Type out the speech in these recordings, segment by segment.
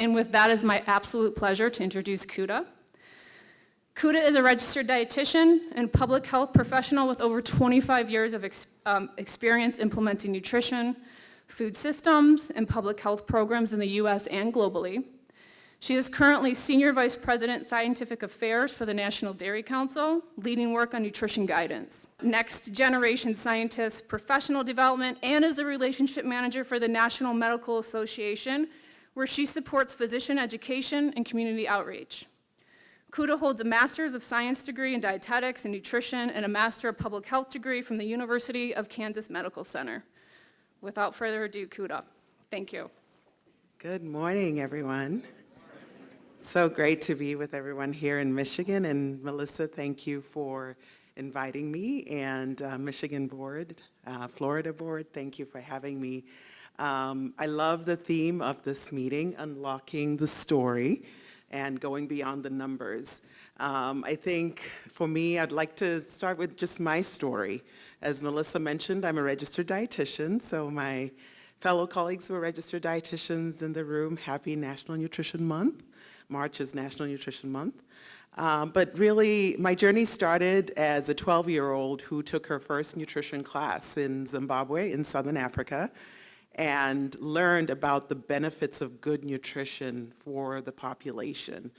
And with that, it's my absolute pleasure to introduce Kuda. Kuda is a registered dietitian and public health professional with over 25 years of experience implementing nutrition, food systems, and public health programs in the US and globally. She is currently Senior Vice President, Scientific Affairs for the National Dairy Council, leading work on nutrition guidance, next generation scientist, professional development, and is the relationship manager for the National Medical Association, where she supports physician education and community outreach. Kuda holds a Master's of Science degree in Dietetics and Nutrition and a Master of Public Health degree from the University of Kansas Medical Center. Without further ado, Kuda, thank you. Good morning, everyone. So great to be with everyone here in Michigan. And Melissa, thank you for inviting me. And Michigan Board, Florida Board, thank you for having me. I love the theme of this meeting, unlocking the story and going beyond the numbers. I think for me, I'd like to start with just my story. As Melissa mentioned, I'm a registered dietitian, so my fellow colleagues who are registered dietitians in the room, happy National Nutrition Month. March is National Nutrition Month. But really, my journey started as a 12-year-old who took her first nutrition class in Zimbabwe in Southern Africa and learned about the benefits of good nutrition for the population.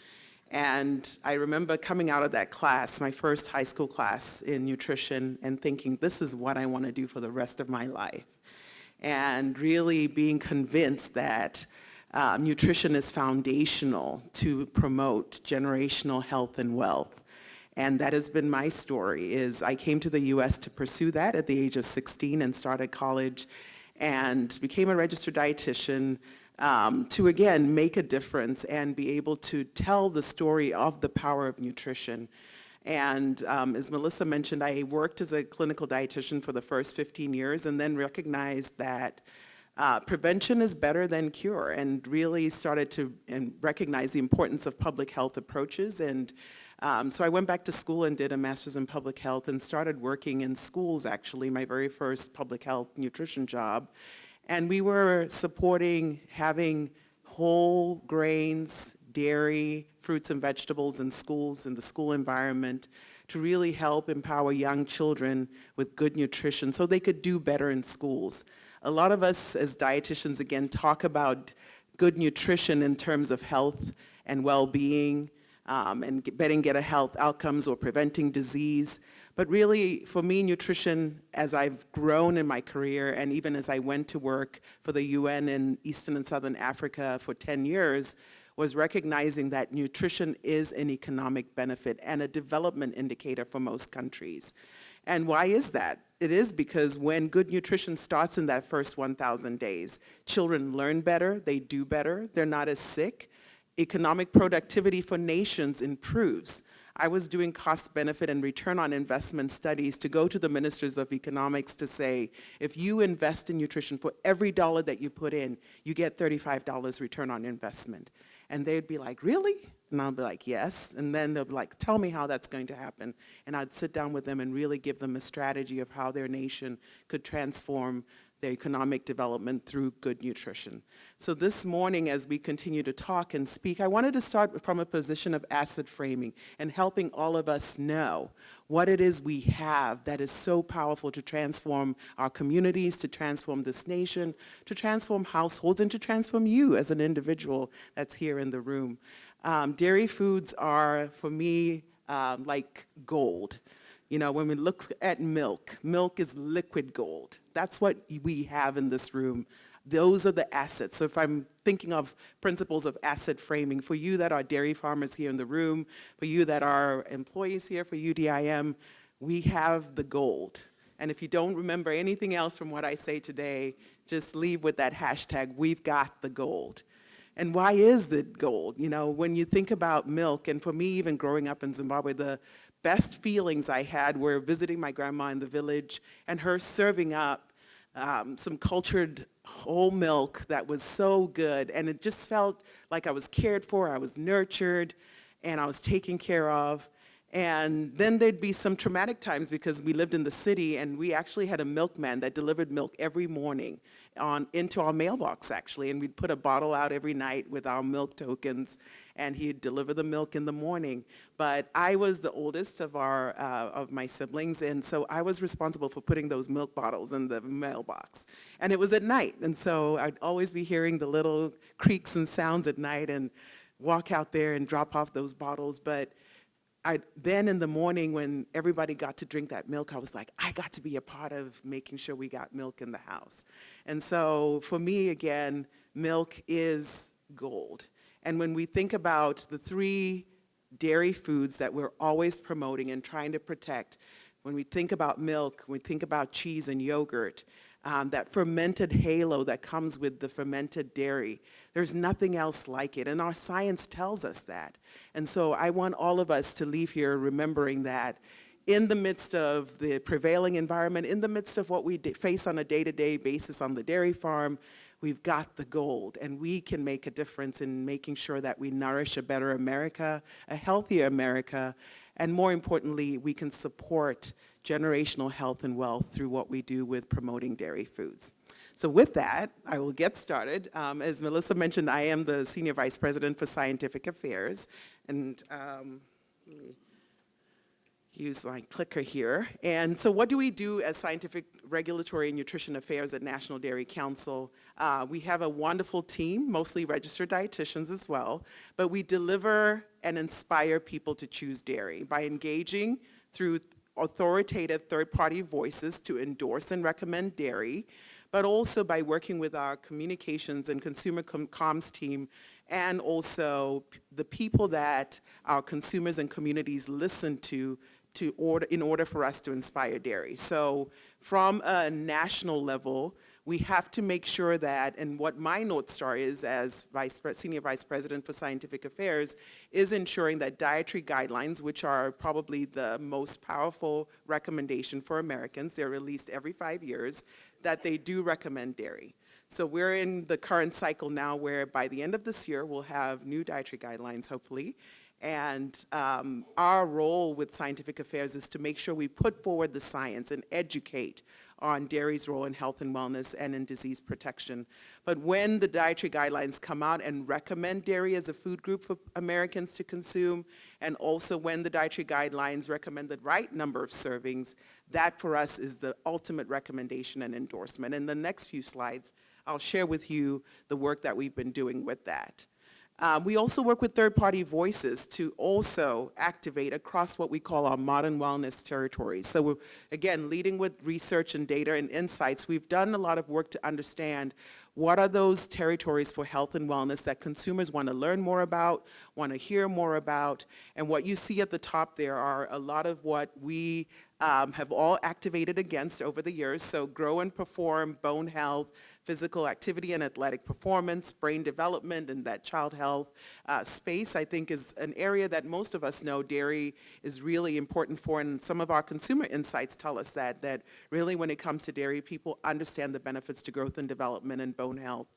And I remember coming out of that class, my first high school class in nutrition, and thinking, this is what I want to do for the rest of my life. And really being convinced that nutrition is foundational to promote generational health and wealth. And that has been my story, is I came to the US to pursue that at the age of 16 and started college and became a registered dietitian to, again, make a difference and be able to tell the story of the power of nutrition. And as Melissa mentioned, I worked as a clinical dietitian for the first 15 years and then recognized that prevention is better than cure, and really started to recognize the importance of public health approaches. And so I went back to school and did a master's in public health and started working in schools, actually, my very first public health nutrition job. And we were supporting having whole grains, dairy, fruits and vegetables in schools, in the school environment, to really help empower young children with good nutrition so they could do better in schools. A lot of us as dietitians, again, talk about good nutrition in terms of health and well-being, and getting better health outcomes or preventing disease. But really, for me, nutrition, as I've grown in my career and even as I went to work for the UN in Eastern and Southern Africa for 10 years, was recognizing that nutrition is an economic benefit and a development indicator for most countries. And why is that? It is because when good nutrition starts in that first 1,000 days, children learn better, they do better, they're not as sick. Economic productivity for nations improves. I was doing cost benefit and return on investment studies to go to the ministers of economics to say, if you invest in nutrition, for every dollar that you put in, you get $35 return on investment. And they'd be like, really? And I'll be like, yes. And then they'll be like, tell me how that's going to happen. And I'd sit down with them and really give them a strategy of how their nation could transform their economic development through good nutrition. So this morning, as we continue to talk and speak, I wanted to start from a position of asset framing and helping all of us know what it is we have that is so powerful to transform our communities, to transform this nation, to transform households, and to transform you as an individual that's here in the room. Dairy foods are, for me, like gold. You know, when we look at milk, milk is liquid gold. That's what we have in this room. Those are the assets. So if I'm thinking of principles of asset framing, for you that are dairy farmers here in the room, for you that are employees here for UDIM, we have the gold. And if you don't remember anything else from what I say today, just leave with that hashtag, we've got the gold. And why is it gold? You know, when you think about milk, and for me, even growing up in Zimbabwe, the best feelings I had were visiting my grandma in the village and her serving up some cultured whole milk that was so good. And it just felt like I was cared for, I was nurtured, and I was taken care of. And then there'd be some traumatic times because we lived in the city and we actually had a milkman that delivered milk every morning into our mailbox, actually, and we'd put a bottle out every night with our milk tokens, and he'd deliver the milk in the morning. But I was the oldest of my siblings, and so I was responsible for putting those milk bottles in the mailbox. And it was at night, and so I'd always be hearing the little creaks and sounds at night and walk out there and drop off those bottles. But then in the morning when everybody got to drink that milk, I was like, I got to be a part of making sure we got milk in the house. And so for me, again, milk is gold. And when we think about the 3 dairy foods that we're always promoting and trying to protect, when we think about milk, when we think about cheese and yogurt, that fermented halo that comes with the fermented dairy, there's nothing else like it, and our science tells us that. And so I want all of us to leave here remembering that in the midst of the prevailing environment, in the midst of what we face on a day-to-day basis on the dairy farm, we've got the gold, and we can make a difference in making sure that we nourish a better America, a healthier America, and more importantly, we can support generational health and wealth through what we do with promoting dairy foods. So with that, I will get started. As Melissa mentioned, I am the Senior Vice President for Scientific Affairs, and let me use my clicker here. And so what do we do as Scientific Regulatory and Nutrition Affairs at National Dairy Council? We have a wonderful team, mostly registered dietitians as well, but we deliver and inspire people to choose dairy by engaging through authoritative third-party voices to endorse and recommend dairy, but also by working with our communications and consumer comms team, and also the people that our consumers and communities listen to in order for us to inspire dairy. So from a national level, we have to make sure that, and what my North Star is as Senior Vice President for Scientific Affairs, is ensuring that dietary guidelines, which are probably the most powerful recommendation for Americans, they're released every 5 years, that they do recommend dairy. So we're in the current cycle now where by the end of this year, we'll have new dietary guidelines, hopefully. And our role with Scientific Affairs is to make sure we put forward the science and educate on dairy's role in health and wellness and in disease protection. But when the dietary guidelines come out and recommend dairy as a food group for Americans to consume, and also when the dietary guidelines recommend the right number of servings, that for us is the ultimate recommendation and endorsement. In the next few slides, I'll share with you the work that we've been doing with that. We also work with third-party voices to also activate across what we call our modern wellness territories. So we're, again, leading with research and data and insights. We've done a lot of work to understand what are those territories for health and wellness that consumers want to learn more about, want to hear more about. And what you see at the top there are a lot of what we have all activated against over the years. So grow and perform, bone health, physical activity and athletic performance, brain development, and that child health space, I think, is an area that most of us know dairy is really important for, and some of our consumer insights tell us that really when it comes to dairy, people understand the benefits to growth and development and bone health.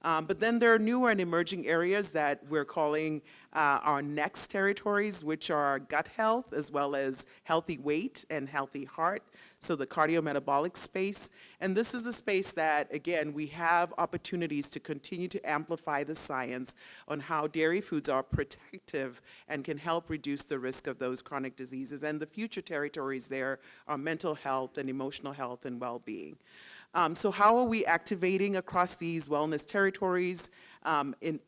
But then there are newer and emerging areas that we're calling our next territories, which are gut health, as well as healthy weight and healthy heart, so the cardiometabolic space. And this is the space that, again, we have opportunities to continue to amplify the science on how dairy foods are protective and can help reduce the risk of those chronic diseases. And the future territories there are mental health and emotional health and well-being. So how are we activating across these wellness territories,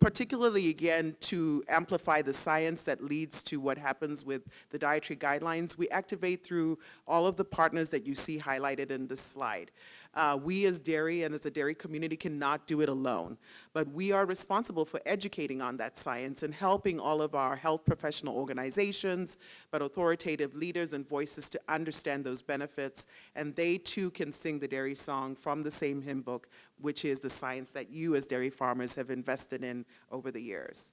particularly, again, to amplify the science that leads to what happens with the dietary guidelines? We activate through all of the partners that you see highlighted in this slide. We as dairy and as a dairy community cannot do it alone, but we are responsible for educating on that science and helping all of our health professional organizations, but authoritative leaders and voices to understand those benefits, and they too can sing the dairy song from the same hymn book, which is the science that you as dairy farmers have invested in over the years.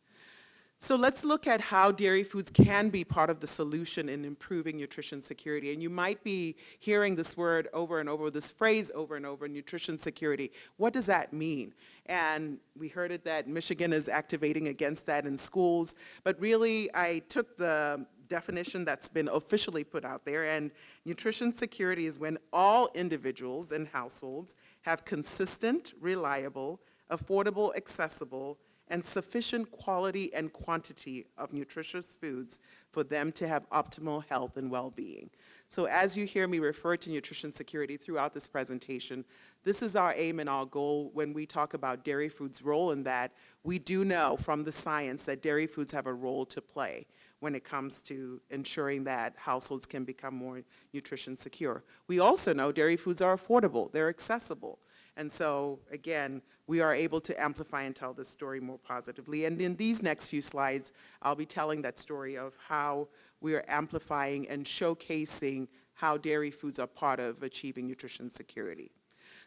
So let's look at how dairy foods can be part of the solution in improving nutrition security. And you might be hearing this word over and over, this phrase over and over, nutrition security. What does that mean? And we heard it that Michigan is activating against that in schools. But really, I took the definition that's been officially put out there, and nutrition security is when all individuals and households have consistent, reliable, affordable, accessible, and sufficient quality and quantity of nutritious foods for them to have optimal health and well-being. So as you hear me refer to nutrition security throughout this presentation, this is our aim and our goal when we talk about dairy foods' role in that. We do know from the science that dairy foods have a role to play when it comes to ensuring that households can become more nutrition secure. We also know dairy foods are affordable, they're accessible. And so, again, we are able to amplify and tell this story more positively. And in these next few slides, I'll be telling that story of how we are amplifying and showcasing how dairy foods are part of achieving nutrition security.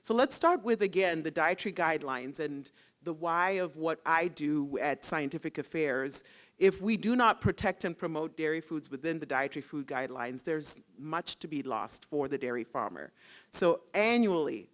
So let's start with, again, the dietary guidelines and the why of what I do at Scientific Affairs. If we do not protect and promote dairy foods within the dietary food guidelines, there's much to be lost for the dairy farmer. So annually,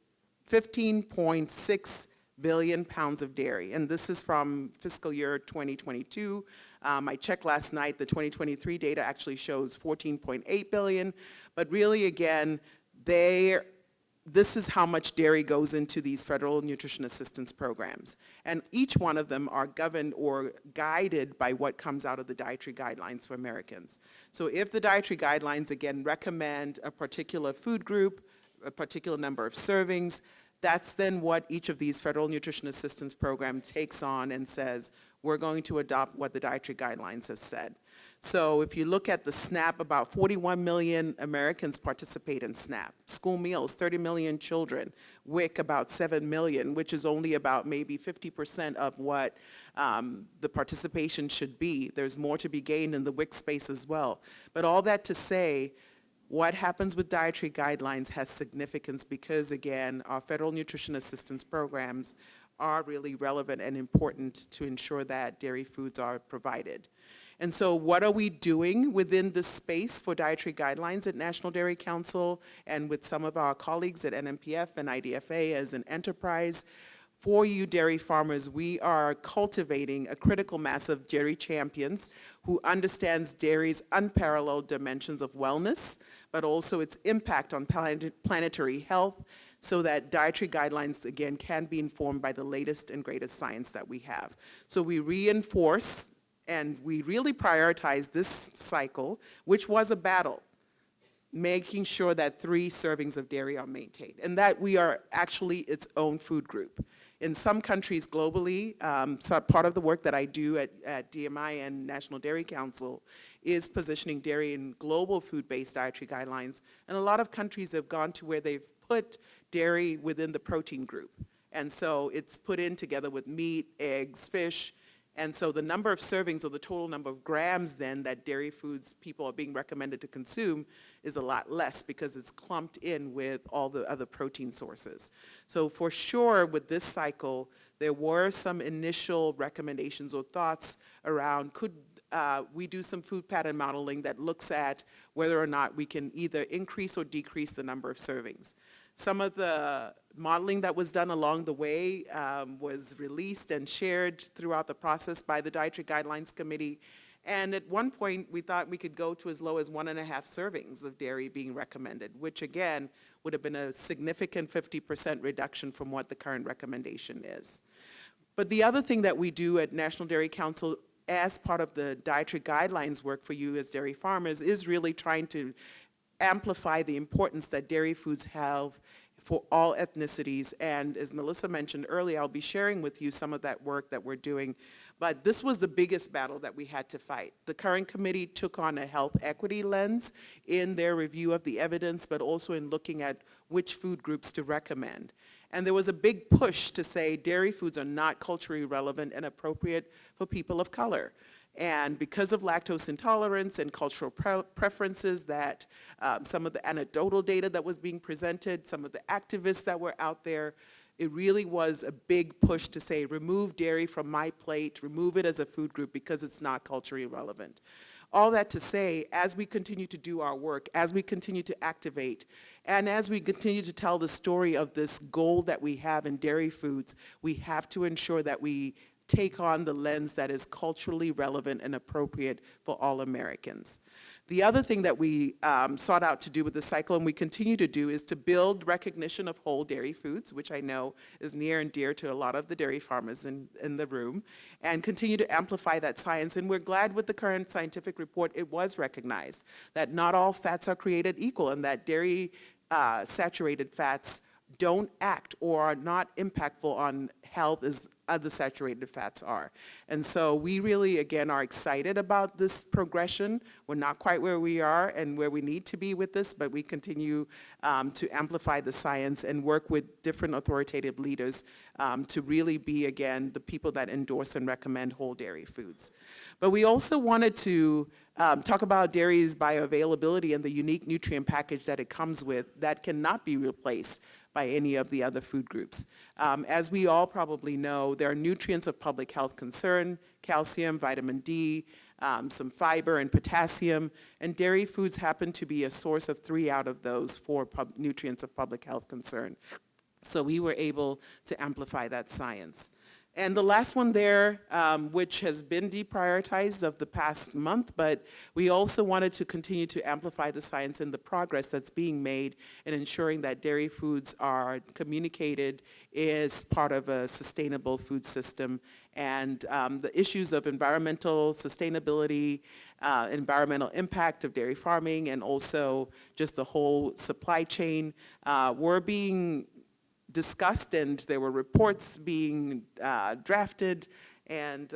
15.6 billion pounds of dairy, and this is from fiscal year 2022. I checked last night, the 2023 data actually shows 14.8 billion, but really, again, this is how much dairy goes into these federal nutrition assistance programs. And each one of them are governed or guided by what comes out of the dietary guidelines for Americans. So if the dietary guidelines, again, recommend a particular food group, a particular number of servings, that's then what each of these federal nutrition assistance programs takes on and says, we're going to adopt what the dietary guidelines have said. So if you look at the SNAP, about 41 million Americans participate in SNAP. School meals, 30 million children. WIC, about 7 million, which is only about maybe 50% of what the participation should be. There's more to be gained in the WIC space as well. But all that to say, what happens with dietary guidelines has significance because, again, our federal nutrition assistance programs are really relevant and important to ensure that dairy foods are provided. And so what are we doing within this space for dietary guidelines at National Dairy Council and with some of our colleagues at NMPF and IDFA as an enterprise? For you dairy farmers, we are cultivating a critical mass of dairy champions who understands dairy's unparalleled dimensions of wellness, but also its impact on planetary health, so that dietary guidelines, again, can be informed by the latest and greatest science that we have. So we reinforce and we really prioritize this cycle, which was a battle, making sure that 3 servings of dairy are maintained, and that we are actually its own food group. In some countries globally, so part of the work that I do at DMI and National Dairy Council is positioning dairy in global food-based dietary guidelines, and a lot of countries have gone to where they've put dairy within the protein group. And so it's put in together with meat, eggs, fish, and so the number of servings or the total number of grams then that dairy foods people are being recommended to consume is a lot less because it's clumped in with all the other protein sources. So for sure with this cycle, there were some initial recommendations or thoughts around could we do some food pattern modeling that looks at whether or not we can either increase or decrease the number of servings. Some of the modeling that was done along the way was released and shared throughout the process by the Dietary Guidelines Committee. And at one point, we thought we could go to as low as 1.5 servings of dairy being recommended, which again, would have been a significant 50% reduction from what the current recommendation is. But the other thing that we do at National Dairy Council as part of the dietary guidelines work for you as dairy farmers is really trying to amplify the importance that dairy foods have for all ethnicities. And as Melissa mentioned earlier, I'll be sharing with you some of that work that we're doing. But this was the biggest battle that we had to fight. The current committee took on a health equity lens in their review of the evidence, but also in looking at which food groups to recommend. And there was a big push to say dairy foods are not culturally relevant and appropriate for people of color. And because of lactose intolerance and cultural preferences that some of the anecdotal data that was being presented, some of the activists that were out there, it really was a big push to say, remove dairy from my plate, remove it as a food group because it's not culturally relevant. All that to say, as we continue to do our work, as we continue to activate, and as we continue to tell the story of this goal that we have in dairy foods, we have to ensure that we take on the lens that is culturally relevant and appropriate for all Americans. The other thing that we sought out to do with the cycle, and we continue to do, is to build recognition of whole dairy foods, which I know is near and dear to a lot of the dairy farmers in the room, and continue to amplify that science. And we're glad with the current scientific report, it was recognized that not all fats are created equal, and that dairy saturated fats don't act or are not impactful on health as other saturated fats are. And so we really, again, are excited about this progression. We're not quite where we are and where we need to be with this, but we continue to amplify the science and work with different authoritative leaders to really be, again, the people that endorse and recommend whole dairy foods. But we also wanted to talk about dairy's bioavailability and the unique nutrient package that it comes with that cannot be replaced by any of the other food groups. As we all probably know, there are nutrients of public health concern: calcium, vitamin D, some fiber and potassium, and dairy foods happen to be a source of 3 out of those 4 nutrients of public health concern. So we were able to amplify that science. And the last one there, which has been deprioritized of the past month, but we also wanted to continue to amplify the science and the progress that's being made in ensuring that dairy foods are communicated as part of a sustainable food system, and the issues of environmental sustainability, environmental impact of dairy farming, and also just the whole supply chain were being discussed, and there were reports being drafted, and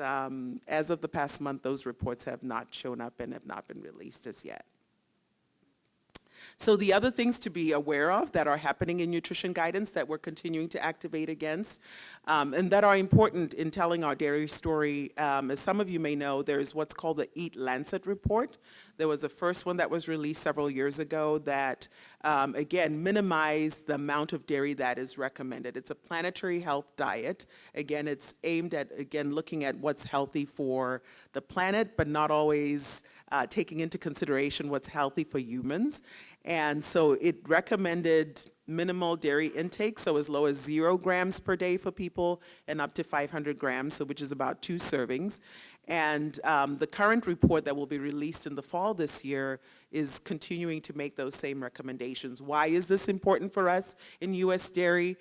as of the past month, those reports have not shown up and have not been released as yet. So the other things to be aware of that are happening in nutrition guidance that we're continuing to activate against, and that are important in telling our dairy story. As some of you may know, there's what's called the Eat Lancet report. There was a first one that was released several years ago that, again, minimized the amount of dairy that is recommended. It's a planetary health diet. Again, it's aimed at, again, looking at what's healthy for the planet, but not always taking into consideration what's healthy for humans. And so it recommended minimal dairy intake, so as low as 0 grams per day for people and up to 500 grams, so which is about 2 servings. And the current report that will be released in the fall this year is continuing to make those same recommendations. Why is this important for us in U.S. dairy?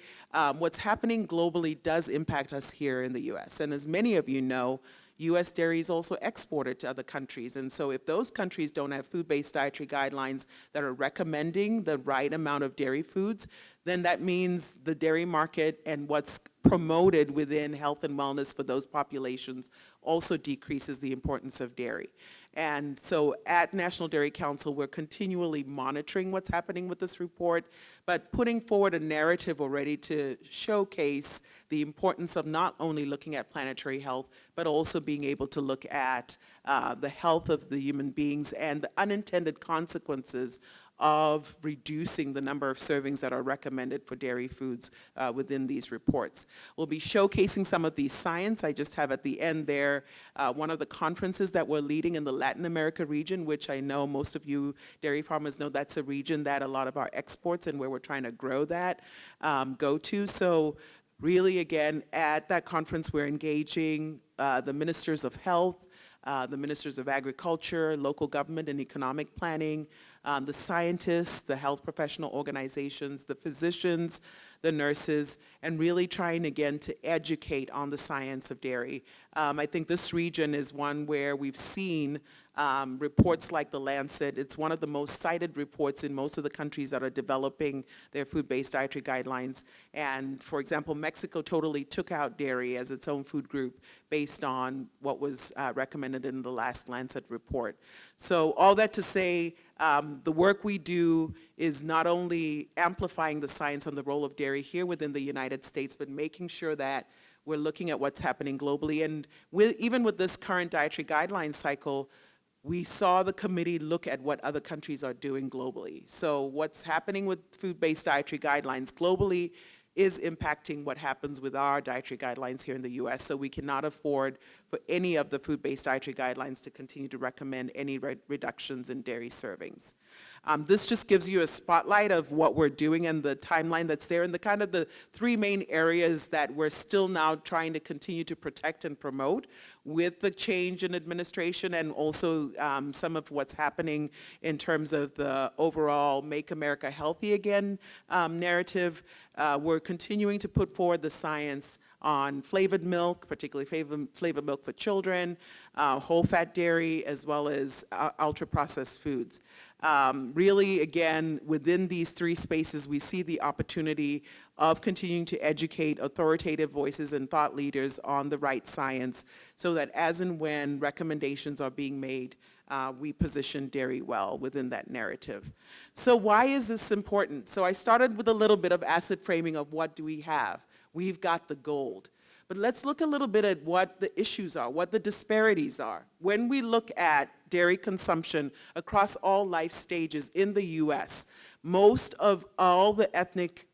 What's happening globally does impact us here in the U.S. And as many of you know, U.S. dairy is also exported to other countries. And so if those countries don't have food-based dietary guidelines that are recommending the right amount of dairy foods, then that means the dairy market and what's promoted within health and wellness for those populations also decreases the importance of dairy. And so at National Dairy Council, we're continually monitoring what's happening with this report, but putting forward a narrative already to showcase the importance of not only looking at planetary health, but also being able to look at the health of the human beings and the unintended consequences of reducing the number of servings that are recommended for dairy foods within these reports. We'll be showcasing some of these science. I just have at the end there one of the conferences that we're leading in the Latin America region, which I know most of you dairy farmers know that's a region that a lot of our exports and where we're trying to grow that go to. So really, again, at that conference, we're engaging the ministers of health, the ministers of agriculture, local government and economic planning, the scientists, the health professional organizations, the physicians, the nurses, and really trying again to educate on the science of dairy. I think this region is one where we've seen reports like the Lancet. It's one of the most cited reports in most of the countries that are developing their food-based dietary guidelines. And for example, Mexico totally took out dairy as its own food group based on what was recommended in the last Lancet report. So all that to say, the work we do is not only amplifying the science on the role of dairy here within the United States, but making sure that we're looking at what's happening globally. And even with this current dietary guidelines cycle, we saw the committee look at what other countries are doing globally. So what's happening with food-based dietary guidelines globally is impacting what happens with our dietary guidelines here in the U.S. So we cannot afford for any of the food-based dietary guidelines to continue to recommend any reductions in dairy servings. This just gives you a spotlight of what we're doing and the timeline that's there and the kind of the three main areas that we're still now trying to continue to protect and promote with the change in administration and also some of what's happening in terms of the overall Make America Healthy Again narrative. We're continuing to put forward the science on flavored milk, particularly flavored milk for children, whole fat dairy, as well as ultra-processed foods. Really, again, within these three spaces, we see the opportunity of continuing to educate authoritative voices and thought leaders on the right science so that as and when recommendations are being made, we position dairy well within that narrative. So why is this important? So I started with a little bit of asset framing of what do we have. We've got the gold. But let's look a little bit at what the issues are, what the disparities are. When we look at dairy consumption across all life stages in the US, most of all the ethnic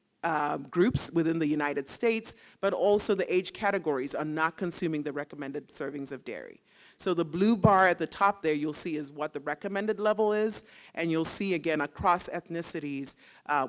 groups within the United States, but also the age categories are not consuming the recommended servings of dairy. So the blue bar at the top there you'll see is what the recommended level is, and you'll see again across ethnicities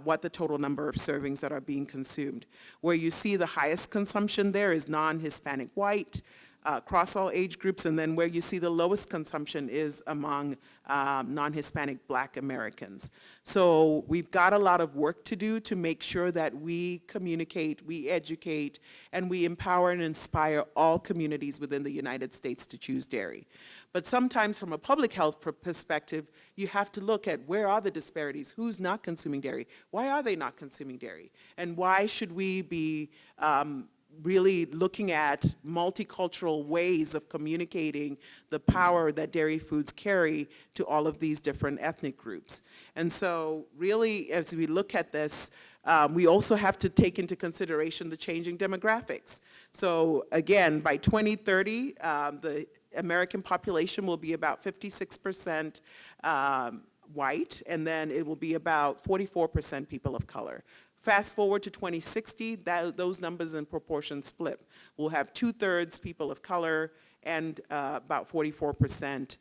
what the total number of servings that are being consumed. Where you see the highest consumption there is non-Hispanic white, across all age groups, and then where you see the lowest consumption is among non-Hispanic Black Americans. So we've got a lot of work to do to make sure that we communicate, we educate, and we empower and inspire all communities within the United States to choose dairy. But sometimes from a public health perspective, you have to look at where are the disparities, who's not consuming dairy, why are they not consuming dairy, and why should we be really looking at multicultural ways of communicating the power that dairy foods carry to all of these different ethnic groups. And so really, as we look at this, we also have to take into consideration the changing demographics. So again, by 2030, the American population will be about 56% white, and then it will be about 44% people of color. Fast forward to 2060, those numbers and proportions flip. We'll have 2/3 people of color and about 44%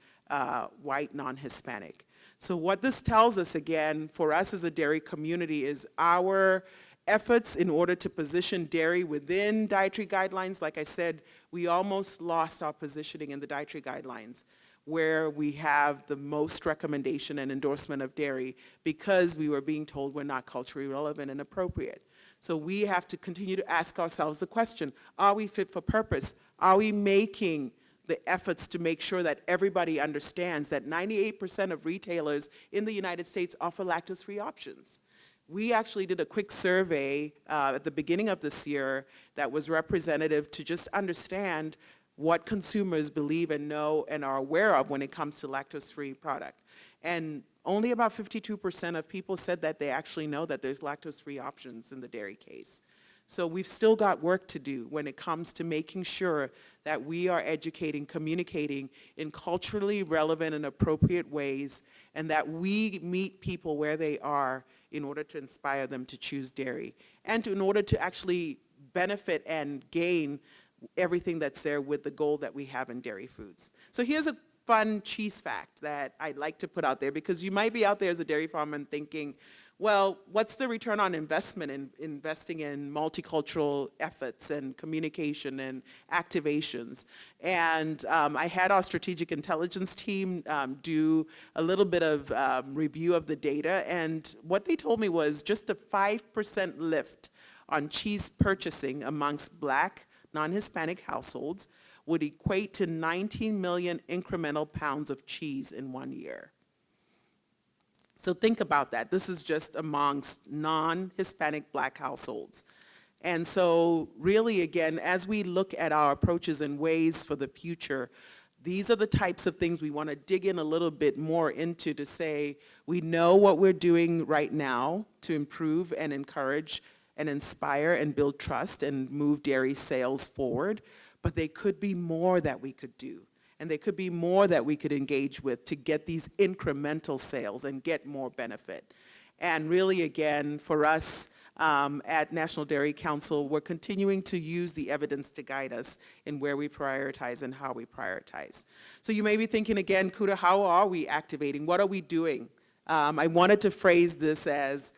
white non-Hispanic. So what this tells us, again, for us as a dairy community is our efforts in order to position dairy within dietary guidelines. Like I said, we almost lost our positioning in the dietary guidelines, where we have the most recommendation and endorsement of dairy because we were being told we're not culturally relevant and appropriate. So we have to continue to ask ourselves the question, are we fit for purpose? Are we making the efforts to make sure that everybody understands that 98% of retailers in the United States offer lactose-free options? We actually did a quick survey at the beginning of this year that was representative to just understand what consumers believe and know and are aware of when it comes to lactose-free product. And only about 52% of people said that they actually know that there's lactose-free options in the dairy case. So we've still got work to do when it comes to making sure that we are educating, communicating in culturally relevant and appropriate ways, and that we meet people where they are in order to inspire them to choose dairy, and in order to actually benefit and gain everything that's there with the goal that we have in dairy foods. So here's a fun cheese fact that I'd like to put out there, because you might be out there as a dairy farmer and thinking, well, what's the return on investment in investing in multicultural efforts and communication and activations? And I had our strategic intelligence team do a little bit of review of the data, and what they told me was just a 5% lift on cheese purchasing amongst Black, non-Hispanic households would equate to 19 million incremental pounds of cheese in 1 year. So think about that. This is just amongst non-Hispanic Black households. And so really, again, as we look at our approaches and ways for the future, these are the types of things we want to dig in a little bit more into to say, we know what we're doing right now to improve and encourage and inspire and build trust and move dairy sales forward, but there could be more that we could do. And there could be more that we could engage with to get these incremental sales and get more benefit. And really, again, for us, at National Dairy Council, we're continuing to use the evidence to guide us in where we prioritize and how we prioritize. So you may be thinking again, Kuda, how are we activating? What are we doing? I wanted to phrase this as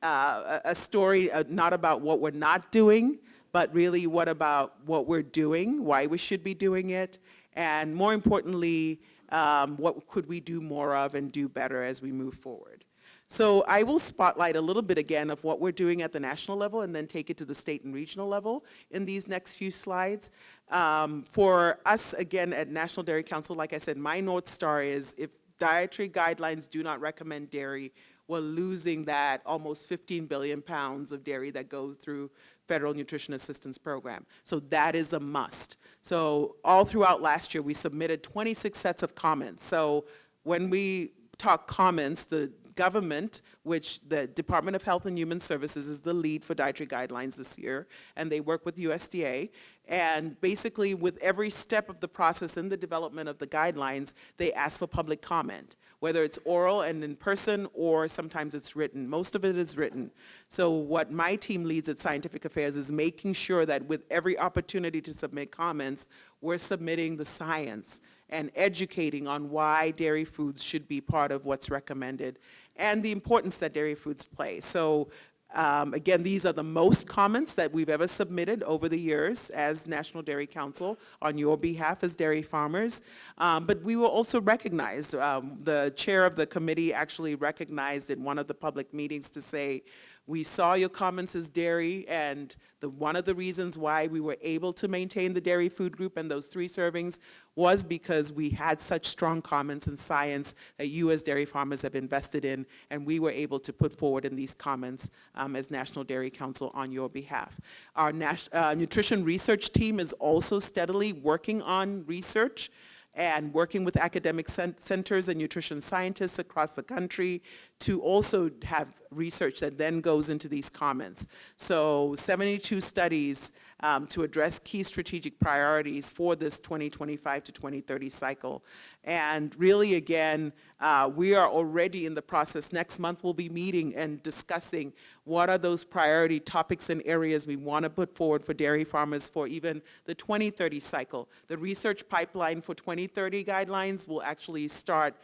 a story not about what we're not doing, but really what about what we're doing, why we should be doing it, and more importantly, what could we do more of and do better as we move forward. So I will spotlight a little bit again of what we're doing at the national level and then take it to the state and regional level in these next few slides. For us, again, at National Dairy Council, like I said, my North Star is if dietary guidelines do not recommend dairy, we're losing that almost 15 billion pounds of dairy that go through Federal Nutrition Assistance Program. So that is a must. So all throughout last year, we submitted 26 sets of comments. So when we talk comments, the government, which the Department of Health and Human Services is the lead for dietary guidelines this year, and they work with USDA. And basically, with every step of the process in the development of the guidelines, they ask for public comment, whether it's oral and in person or sometimes it's written. Most of it is written. So what my team leads at Scientific Affairs is making sure that with every opportunity to submit comments, we're submitting the science and educating on why dairy foods should be part of what's recommended and the importance that dairy foods play. So again, these are the most comments that we've ever submitted over the years as National Dairy Council on your behalf as dairy farmers. But we will also recognize, the chair of the committee actually recognized in one of the public meetings to say, we saw your comments as dairy, and one of the reasons why we were able to maintain the dairy food group and those 3 servings was because we had such strong comments and science that you as dairy farmers have invested in, and we were able to put forward in these comments as National Dairy Council on your behalf. Our nutrition research team is also steadily working on research and working with academic centers and nutrition scientists across the country to also have research that then goes into these comments. So 72 studies to address key strategic priorities for this 2025 to 2030 cycle. And really, again, we are already in the process. Next month, we'll be meeting and discussing what are those priority topics and areas we want to put forward for dairy farmers for even the 2030 cycle. The research pipeline for 2030 guidelines will actually start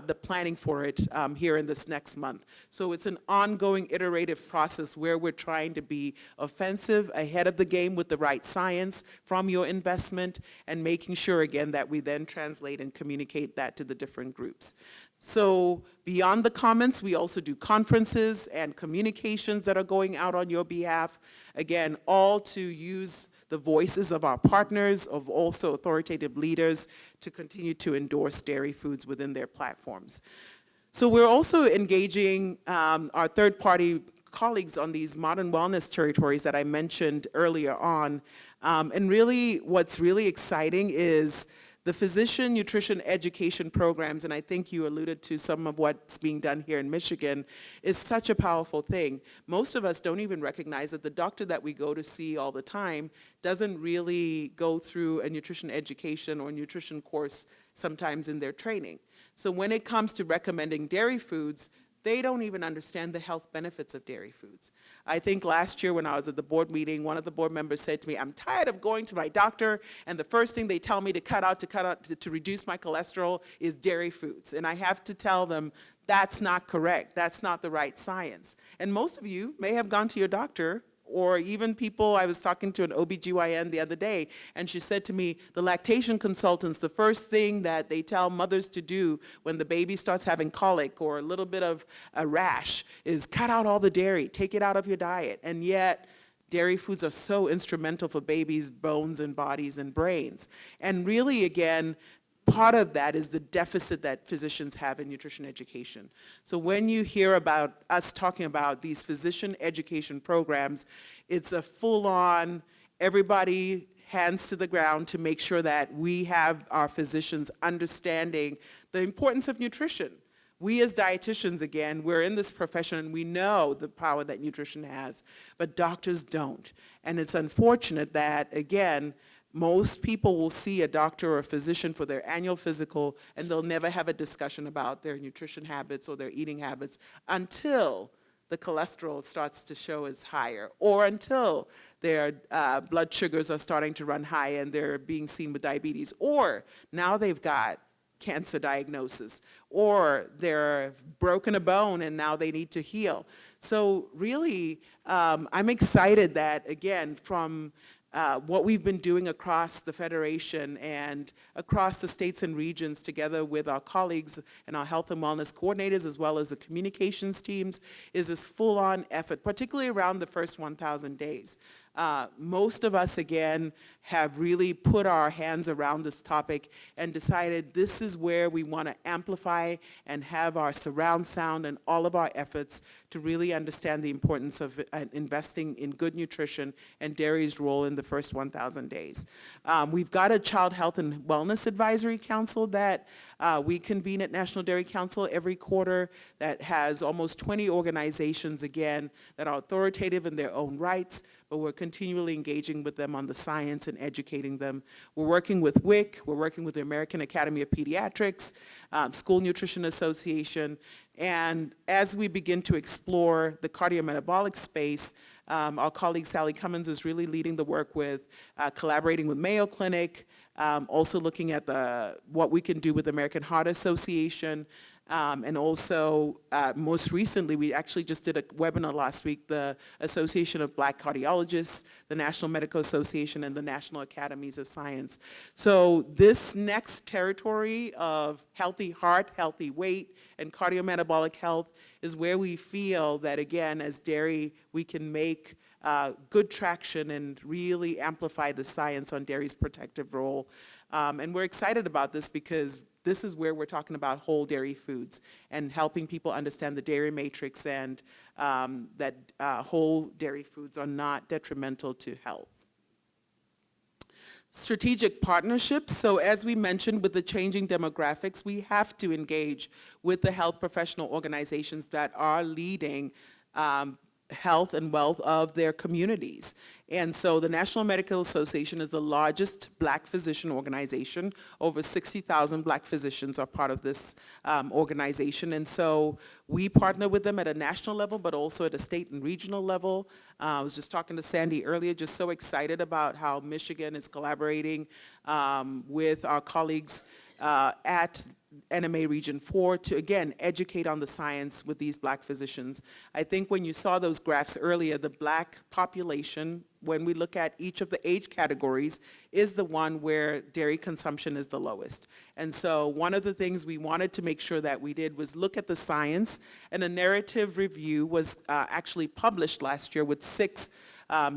the planning for it here in this next month. So it's an ongoing iterative process where we're trying to be offensive, ahead of the game with the right science from your investment, and making sure, again, that we then translate and communicate that to the different groups. So beyond the comments, we also do conferences and communications that are going out on your behalf, again, all to use the voices of our partners, of also authoritative leaders to continue to endorse dairy foods within their platforms. So we're also engaging our third-party colleagues on these modern wellness territories that I mentioned earlier on. And really, what's really exciting is the physician nutrition education programs, and I think you alluded to some of what's being done here in Michigan, is such a powerful thing. Most of us don't even recognize that the doctor that we go to see all the time doesn't really go through a nutrition education or nutrition course sometimes in their training. So when it comes to recommending dairy foods, they don't even understand the health benefits of dairy foods. I think last year when I was at the board meeting, one of the board members said to me, I'm tired of going to my doctor and the first thing they tell me to reduce my cholesterol is dairy foods. And I have to tell them that's not correct. That's not the right science. And most of you may have gone to your doctor, or even people, I was talking to an OBGYN the other day, and she said to me, the lactation consultants, the first thing that they tell mothers to do when the baby starts having colic or a little bit of a rash is cut out all the dairy, take it out of your diet. And yet, dairy foods are so instrumental for babies' bones and bodies and brains. And really, again, part of that is the deficit that physicians have in nutrition education. So when you hear about us talking about these physician education programs, it's a full-on, everybody hands to the ground to make sure that we have our physicians understanding the importance of nutrition. We as dietitians, again, we're in this profession and we know the power that nutrition has, but doctors don't. And it's unfortunate that, again, most people will see a doctor or a physician for their annual physical and they'll never have a discussion about their nutrition habits or their eating habits until the cholesterol starts to show is higher, or until their blood sugars are starting to run high and they're being seen with diabetes, or now they've got cancer diagnosis, or they're broken a bone and now they need to heal. So really, I'm excited that, again, from what we've been doing across the Federation and across the states and regions together with our colleagues and our health and wellness coordinators as well as the communications teams is this full-on effort, particularly around the first 1,000 days. Most of us, again, have really put our hands around this topic and decided this is where we want to amplify and have our surround sound and all of our efforts to really understand the importance of investing in good nutrition and dairy's role in the first 1,000 days. We've got a Child Health and Wellness Advisory Council that we convene at National Dairy Council every quarter that has almost 20 organizations, again, that are authoritative in their own rights, but we're continually engaging with them on the science and educating them. We're working with WIC, we're working with the American Academy of Pediatrics, School Nutrition Association, and as we begin to explore the cardiometabolic space, our colleague Sally Cummins is really leading the work with collaborating with Mayo Clinic, also looking at what we can do with the American Heart Association, and also, most recently, we actually just did a webinar last week, the Association of Black Cardiologists, the National Medical Association, and the National Academies of Science. So this next territory of healthy heart, healthy weight, and cardiometabolic health is where we feel that, again, as dairy, we can make good traction and really amplify the science on dairy's protective role. And we're excited about this because this is where we're talking about whole dairy foods and helping people understand the dairy matrix and that whole dairy foods are not detrimental to health. Strategic partnerships. So as we mentioned, with the changing demographics, we have to engage with the health professional organizations that are leading health and wealth of their communities. And so the National Medical Association is the largest Black physician organization. Over 60,000 Black physicians are part of this organization. And so we partner with them at a national level, but also at a state and regional level. I was just talking to Sandy earlier, just so excited about how Michigan is collaborating with our colleagues at NMA Region 4 to, again, educate on the science with these Black physicians. I think when you saw those graphs earlier, the Black population, when we look at each of the age categories, is the one where dairy consumption is the lowest. And so one of the things we wanted to make sure that we did was look at the science, and a narrative review was actually published last year with 6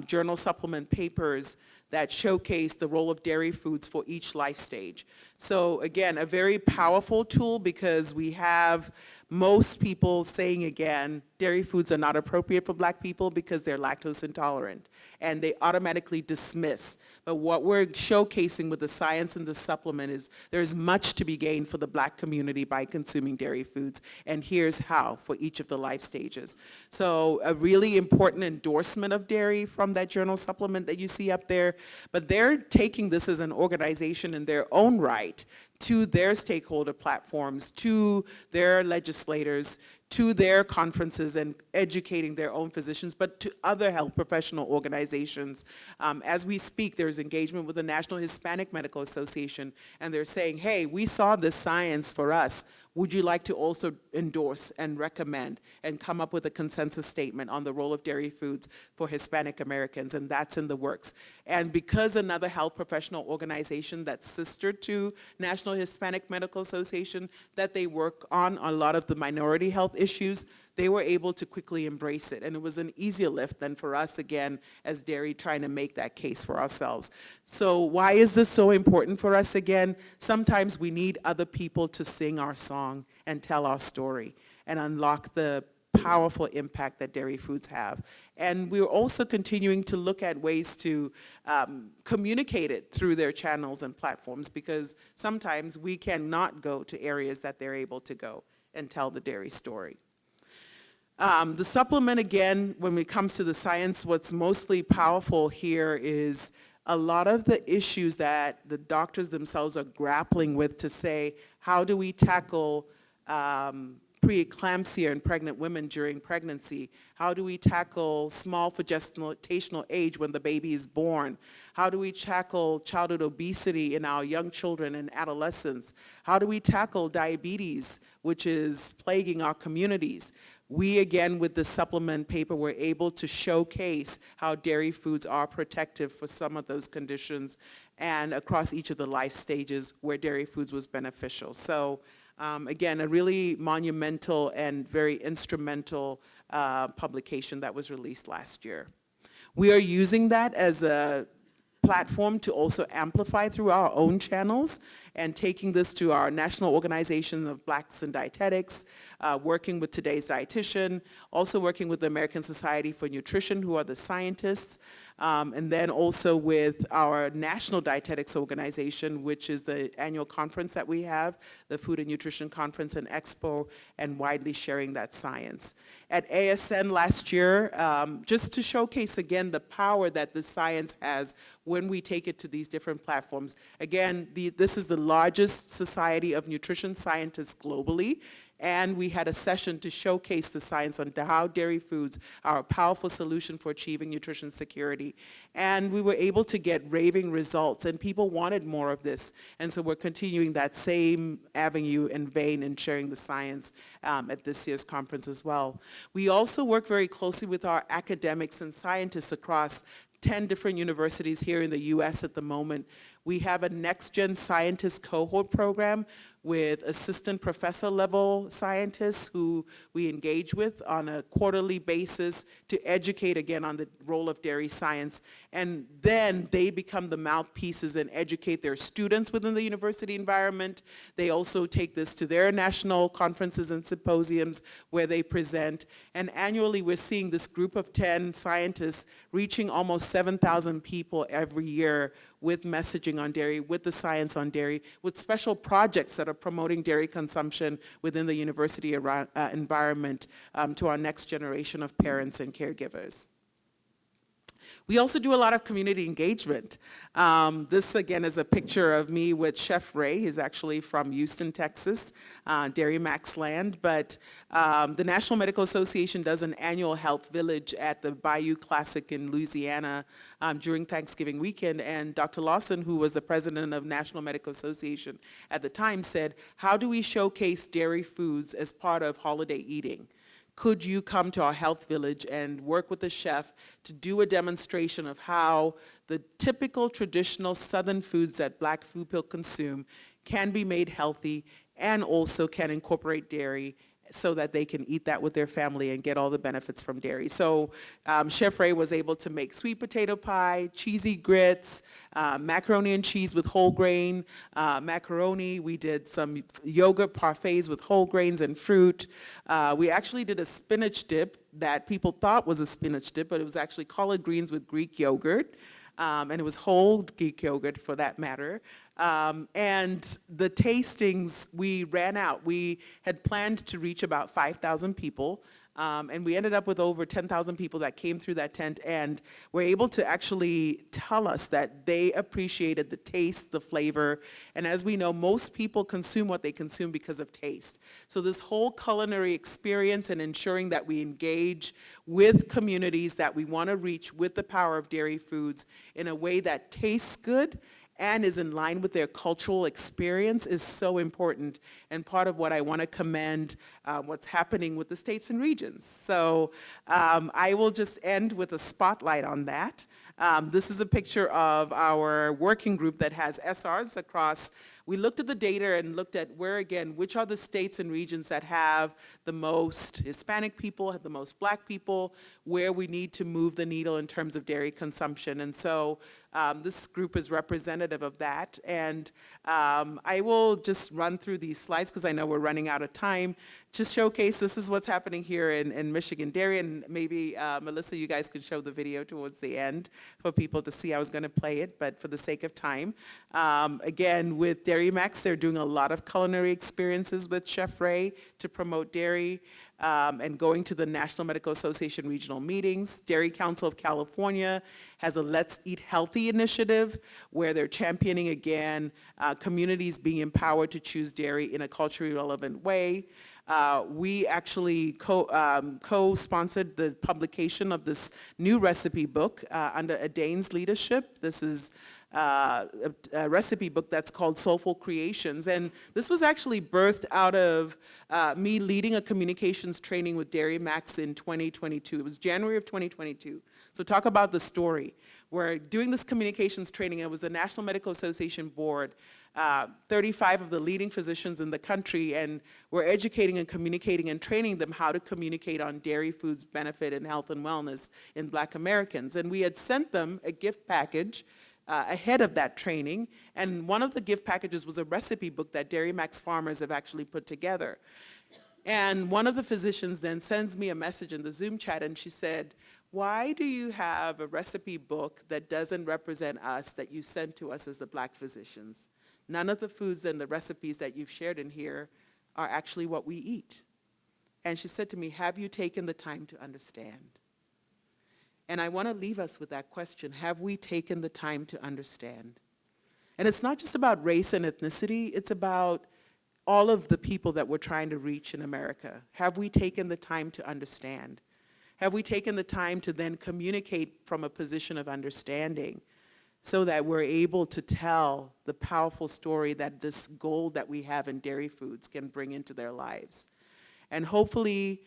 journal supplement papers that showcase the role of dairy foods for each life stage. So again, a very powerful tool because we have most people saying, again, dairy foods are not appropriate for Black people because they're lactose intolerant, and they automatically dismiss. But what we're showcasing with the science and the supplement is there's much to be gained for the Black community by consuming dairy foods, and here's how for each of the life stages. So a really important endorsement of dairy from that journal supplement that you see up there, but they're taking this as an organization in their own right to their stakeholder platforms, to their legislators, to their conferences and educating their own physicians, but to other health professional organizations. As we speak, there's engagement with the National Hispanic Medical Association, and they're saying, hey, we saw this science for us. Would you like to also endorse and recommend and come up with a consensus statement on the role of dairy foods for Hispanic Americans? And that's in the works. And because another health professional organization that's sister to National Hispanic Medical Association, that they work on a lot of the minority health issues, they were able to quickly embrace it. And it was an easier lift than for us, again, as dairy, trying to make that case for ourselves. So why is this so important for us again? Sometimes we need other people to sing our song and tell our story and unlock the powerful impact that dairy foods have. And we're also continuing to look at ways to communicate it through their channels and platforms, because sometimes we cannot go to areas that they're able to go and tell the dairy story. The supplement, again, when it comes to the science, what's mostly powerful here is a lot of the issues that the doctors themselves are grappling with to say, how do we tackle preeclampsia in pregnant women during pregnancy? How do we tackle small for gestational age when the baby is born? How do we tackle childhood obesity in our young children and adolescents? How do we tackle diabetes, which is plaguing our communities? We, again, with the supplement paper, were able to showcase how dairy foods are protective for some of those conditions and across each of the life stages where dairy foods was beneficial. So again, a really monumental and very instrumental publication that was released last year. We are using that as a platform to also amplify through our own channels and taking this to our National Organization of Blacks in Dietetics, working with Today's Dietitian, also working with the American Society for Nutrition, who are the scientists, and then also with our National Dietetics Organization, which is the annual conference that we have, the Food and Nutrition Conference and Expo, and widely sharing that science. At ASN last year, just to showcase again the power that the science has when we take it to these different platforms. Again, this is the largest society of nutrition scientists globally, and we had a session to showcase the science on how dairy foods are a powerful solution for achieving nutrition security. And we were able to get raving results, and people wanted more of this. And so we're continuing that same avenue and vein in sharing the science at this year's conference as well. We also work very closely with our academics and scientists across 10 different universities here in the US at the moment. We have a next-gen scientist cohort program with assistant professor level scientists who we engage with on a quarterly basis to educate again on the role of dairy science. And then they become the mouthpieces and educate their students within the university environment. They also take this to their national conferences and symposiums where they present. And annually we're seeing this group of 10 scientists reaching almost 7,000 people every year with messaging on dairy, with the science on dairy, with special projects that are promoting dairy consumption within the university environment to our next generation of parents and caregivers. We also do a lot of community engagement. This, again, is a picture of me with Chef Ray. He's actually from Houston, Texas, Dairy Max land. But the National Medical Association does an annual health village at the Bayou Classic in Louisiana during Thanksgiving weekend. And Dr. Lawson, who was the president of National Medical Association at the time, said, how do we showcase dairy foods as part of holiday eating? Could you come to our health village and work with the chef to do a demonstration of how the typical traditional Southern foods that Black people consume can be made healthy and also can incorporate dairy so that they can eat that with their family and get all the benefits from dairy. So Chef Ray was able to make sweet potato pie, cheesy grits, macaroni and cheese with whole grain macaroni. We did some yogurt parfaits with whole grains and fruit. We actually did a spinach dip that people thought was a spinach dip, but it was actually collard greens with Greek yogurt. And it was whole Greek yogurt for that matter. And the tastings, we ran out. We had planned to reach about 5,000 people, and we ended up with over 10,000 people that came through that tent and were able to actually tell us that they appreciated the taste, the flavor, and as we know, most people consume what they consume because of taste. So this whole culinary experience and ensuring that we engage with communities that we want to reach with the power of dairy foods in a way that tastes good and is in line with their cultural experience is so important, and part of what I want to commend what's happening with the states and regions. So I will just end with a spotlight on that. This is a picture of our working group that has SRs across. We looked at the data and looked at where, again, which are the states and regions that have the most Hispanic people, have the most Black people, where we need to move the needle in terms of dairy consumption. And so this group is representative of that. And I will just run through these slides because I know we're running out of time. Just showcase this is what's happening here in Michigan Dairy. And maybe, Melissa, you guys could show the video towards the end for people to see. I was going to play it, but for the sake of time. Again, with Dairy Max, they're doing a lot of culinary experiences with Chef Ray to promote dairy, and going to the National Medical Association regional meetings. Dairy Council of California has a Let's Eat Healthy initiative where they're championing, again, communities being empowered to choose dairy in a culturally relevant way. We actually co-sponsored the publication of this new recipe book under Adain's leadership. This is a recipe book that's called Soulful Creations. And this was actually birthed out of me leading a communications training with Dairy Max in 2022. It was January of 2022. So talk about the story. We're doing this communications training. It was the National Medical Association board, 35 of the leading physicians in the country, and we're educating and communicating and training them how to communicate on dairy foods benefit and health and wellness in Black Americans. And we had sent them a gift package ahead of that training, and one of the gift packages was a recipe book that Dairy Max farmers have actually put together. And one of the physicians then sends me a message in the Zoom chat, and she said, "Why do you have a recipe book that doesn't represent us, that you sent to us as the Black physicians? None of the foods and the recipes that you've shared in here are actually what we eat." And she said to me, "Have you taken the time to understand?" And I want to leave us with that question. Have we taken the time to understand? And it's not just about race and ethnicity. It's about all of the people that we're trying to reach in America. Have we taken the time to understand? Have we taken the time to then communicate from a position of understanding so that we're able to tell the powerful story that this gold that we have in dairy foods can bring into their lives? And hopefully,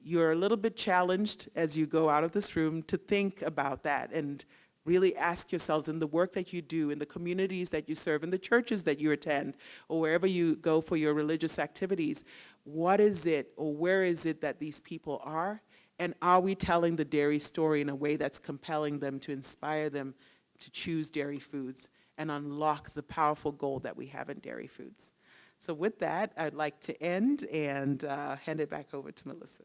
you're a little bit challenged as you go out of this room to think about that and really ask yourselves, in the work that you do, in the communities that you serve, in the churches that you attend, or wherever you go for your religious activities, what is it or where is it that these people are? And are we telling the dairy story in a way that's compelling them, to inspire them to choose dairy foods and unlock the powerful gold that we have in dairy foods? So with that, I'd like to end and hand it back over to Melissa.